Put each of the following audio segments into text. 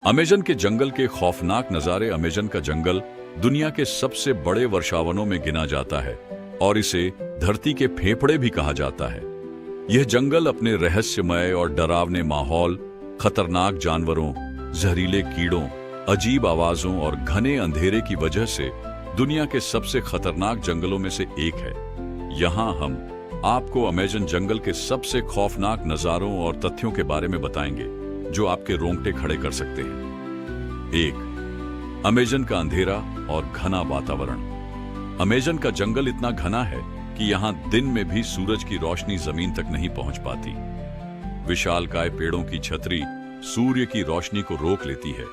Amazon के जंगल के खौफनाक नजारे। अमेजन का जंगल दुनिया के सबसे बड़े वर्षावनों में गिना जाता है और इसे धरती के फेफड़े भी कहा जाता है। यह जंगल अपने रहस्यमय और डरावने माहौल, खतरनाक जानवरों, जहरीले कीड़ों, अजीब आवाजों और घने अंधेरे की वजह से दुनिया के सबसे खतरनाक जंगलों में से एक है। यहाँ हम आपको अमेजन जंगल के सबसे खौफनाक नजारों और तथ्यों के बारे में बताएंगे जो आपके रोंगटे खड़े कर सकते हैं। 1. अमेजन का अंधेरा और घना वातावरण। अमेजन का जंगल इतना घना है कि यहाँ दिन में भी सूरज की रोशनी जमीन तक नहीं पहुंच पाती। विशालकाय पेड़ों की छतरी सूर्य की रोशनी को रोक लेती है,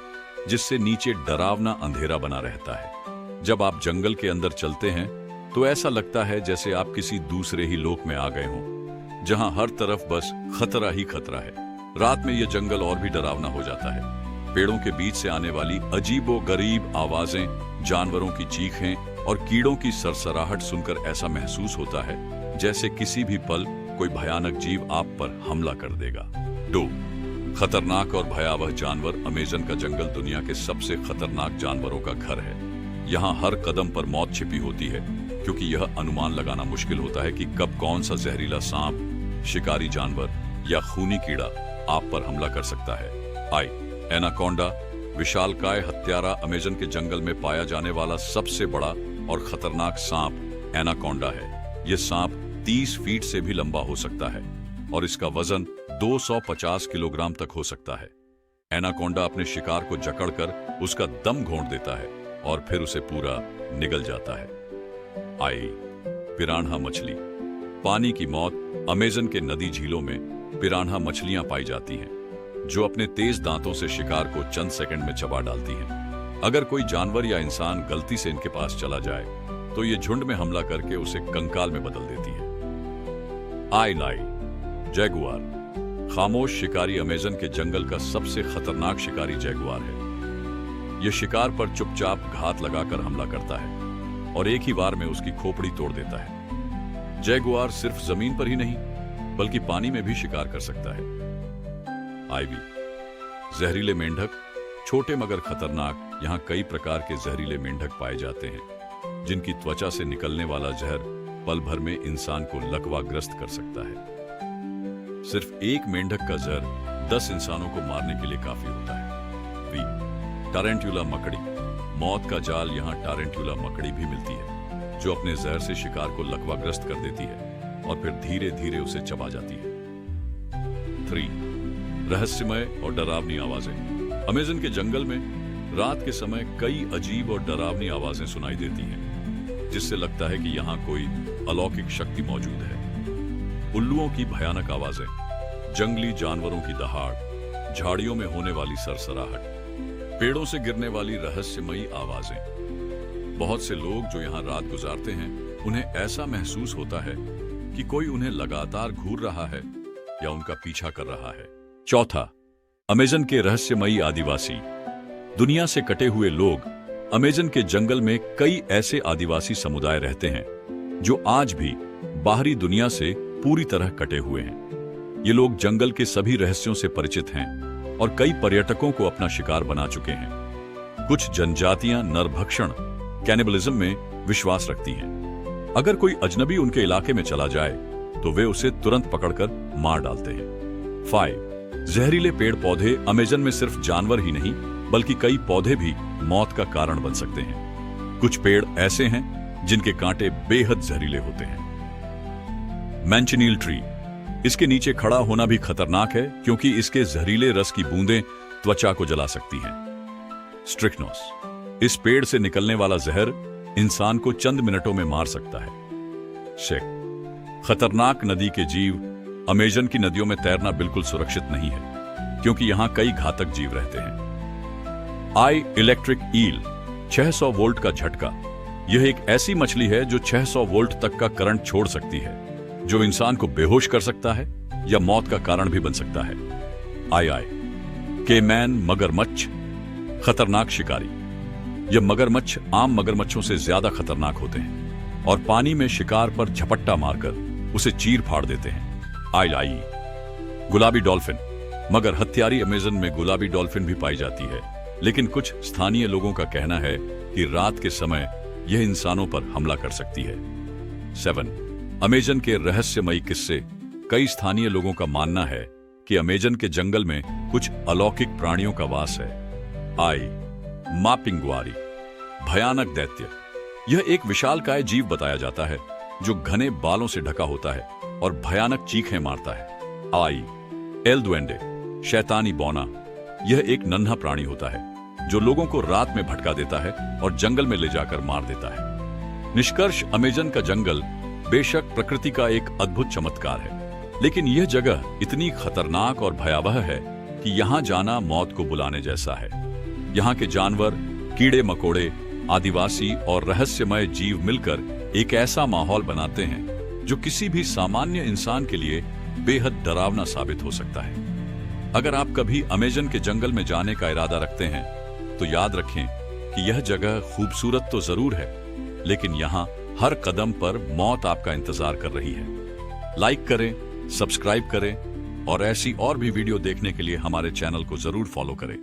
जिससे नीचे डरावना अंधेरा बना रहता है। जब आप जंगल के अंदर चलते हैं तो ऐसा लगता है जैसे आप किसी दूसरे ही लोक में आ गए हों, जहां हर तरफ बस खतरा ही खतरा है। रात में यह जंगल और भी डरावना हो जाता है। पेड़ों के बीच से आने वाली अजीबोगरीब आवाजें, जानवरों की चीखें और कीड़ों की सरसराहट सुनकर ऐसा महसूस होता है जैसे किसी भी पल कोई भयानक जीव आप पर हमला कर देगा। 2. खतरनाक और भयावह जानवर। अमेजन का जंगल दुनिया के सबसे खतरनाक जानवरों का घर है। यहाँ हर कदम पर मौत छिपी होती है, क्योंकि यह अनुमान लगाना मुश्किल होता है कि कब कौन सा जहरीला सांप, शिकारी जानवर या खूनी कीड़ा आप पर हमला कर सकता है। एनाकोंडा, विशालकाय हत्यारा। अमेजन के जंगल में पाया जाने वाला सबसे बड़ा और खतरनाक सांप एनाकोंडा है। यह सांप 30 फीट से भी लंबा हो सकता है और इसका वजन 250 किलोग्राम तक हो सकता है। एनाकोंडा अपने शिकार को जकड़कर उसका दम घोंट देता है और फिर उसे पूरा निगल जाता है। पिरान्हा मछली। पानी की मौत। अमेजन के नदी झीलों में पिरान्हा मछलियां पाई जाती हैं, जो अपने तेज दांतों से शिकार को चंद सेकंड में चबा डालती हैं। अगर कोई जानवर या इंसान गलती से इनके पास चला जाए तो ये झुंड में हमला करके उसे कंकाल में बदल देती है। जैगुआर। खामोश शिकारी। अमेजन के जंगल का सबसे खतरनाक शिकारी जैगुआर है। यह शिकार पर चुपचाप घात लगाकर हमला करता है और एक ही बार में उसकी खोपड़ी तोड़ देता है। जैगुआर सिर्फ जमीन पर ही नहीं बल्कि पानी में भी शिकार कर सकता है। जहरीले मेंढक। छोटे मगर खतरनाक। यहाँ कई प्रकार के जहरीले मेंढक पाए जाते हैं, जिनकी त्वचा से निकलने वाला जहर पल भर में इंसान को लकवाग्रस्त कर सकता है। सिर्फ एक मेंढक का जहर 10 इंसानों को मारने के लिए काफी होता है। टारेंट्यूला मकड़ी। मौत का जाल। यहाँ टारेंट्यूला मकड़ी भी मिलती है, जो अपने जहर से शिकार को लकवाग्रस्त कर देती है और फिर धीरे धीरे उसे चबा जाती है। 3. रहस्यमय और डरावनी आवाजें। अमेजन के जंगल में रात के समय कई अजीब और डरावनी आवाजें सुनाई देती हैं, जिससे लगता है कि यहाँ कोई अलौकिक शक्ति मौजूद है। उल्लुओं की भयानक आवाजें, जंगली जानवरों की दहाड़, झाड़ियों में होने वाली सरसराहट, पेड़ों से गिरने वाली रहस्यमयी आवाजें। बहुत से लोग जो यहाँ रात गुजारते हैं, उन्हें ऐसा महसूस होता है कि कोई उन्हें लगातार घूर रहा है या उनका पीछा कर रहा है। 4. अमेजन के रहस्यमयी आदिवासी। दुनिया से कटे हुए लोग। अमेजन के जंगल में कई ऐसे आदिवासी समुदाय रहते हैं जो आज भी बाहरी दुनिया से पूरी तरह कटे हुए हैं। ये लोग जंगल के सभी रहस्यों से परिचित हैं और कई पर्यटकों को अपना शिकार बना चुके हैं। कुछ जनजातियां नरभक्षण, कैनिबलिज्म में विश्वास रखती हैं। अगर कोई अजनबी उनके इलाके में चला जाए तो वे उसे तुरंत पकड़कर मार डालते हैं। 5. जहरीले पेड़ पौधे। अमेजन में सिर्फ जानवर ही नहीं बल्कि कई पौधे भी मौत का कारण बन सकते हैं। कुछ पेड़ ऐसे हैं जिनके कांटे बेहद जहरीले होते हैं। मैंचनील ट्री। इसके नीचे खड़ा होना भी खतरनाक है, क्योंकि इसके जहरीले रस की बूंदें त्वचा को जला सकती हैं। स्ट्रिक्नोस। इस पेड़ से निकलने वाला जहर इंसान को चंद मिनटों में मार सकता है। शेक। खतरनाक नदी के जीव। अमेजन की नदियों में तैरना बिल्कुल सुरक्षित नहीं है, क्योंकि यहाँ कई घातक जीव रहते हैं। Electric eel. 600 वोल्ट का झटका। यह एक ऐसी मछली है जो 600 वोल्ट तक का करंट छोड़ सकती है, जो इंसान को बेहोश कर सकता है या मौत का कारण भी बन सकता है। केमैन मगरमच्छ। खतरनाक शिकारी। यह मगरमच्छ आम मगरमच्छों से ज्यादा खतरनाक होते हैं और पानी में शिकार पर झपट्टा मारकर उसे चीर फाड़ देते हैं। गुलाबी डॉल्फिन। मगर हत्यारी अमेजन में गुलाबी डॉल्फिन भी पाई जाती है, लेकिन कुछ स्थानीय लोगों का कहना है कि रात के समय यह इंसानों पर हमला कर सकती है। 7. अमेजन के रहस्यमयी किस्से। कई स्थानीय लोगों का मानना है कि अमेजन के जंगल में कुछ अलौकिक प्राणियों का वास है। आई मापिंगुआरी, भयानक दैत्य। यह एक विशालकाय जीव बताया जाता है जो घने बालों से ढका होता है और भयानक चीखें मारता है। आई एल दुएंडे, शैतानी बौना। यह एक नन्हा प्राणी होता है जो लोगों को रात में भटका देता है और जंगल में ले जाकर मार देता है। निष्कर्ष, अमेजन का जंगल बेशक प्रकृति का एक अद्भुत चमत्कार है, लेकिन यह जगह इतनी खतरनाक और भयावह है कि यहां जाना मौत को बुलाने जैसा है। यहाँ के जानवर, कीड़े मकोड़े, आदिवासी और रहस्यमय जीव मिलकर एक ऐसा माहौल बनाते हैं जो किसी भी सामान्य इंसान के लिए बेहद डरावना साबित हो सकता है। अगर आप कभी अमेजन के जंगल में जाने का इरादा रखते हैं तो याद रखें कि यह जगह खूबसूरत तो जरूर है, लेकिन यहाँ हर कदम पर मौत आपका इंतजार कर रही है। लाइक करें, सब्सक्राइब करें और ऐसी और भी वीडियो देखने के लिए हमारे चैनल को जरूर फॉलो करें।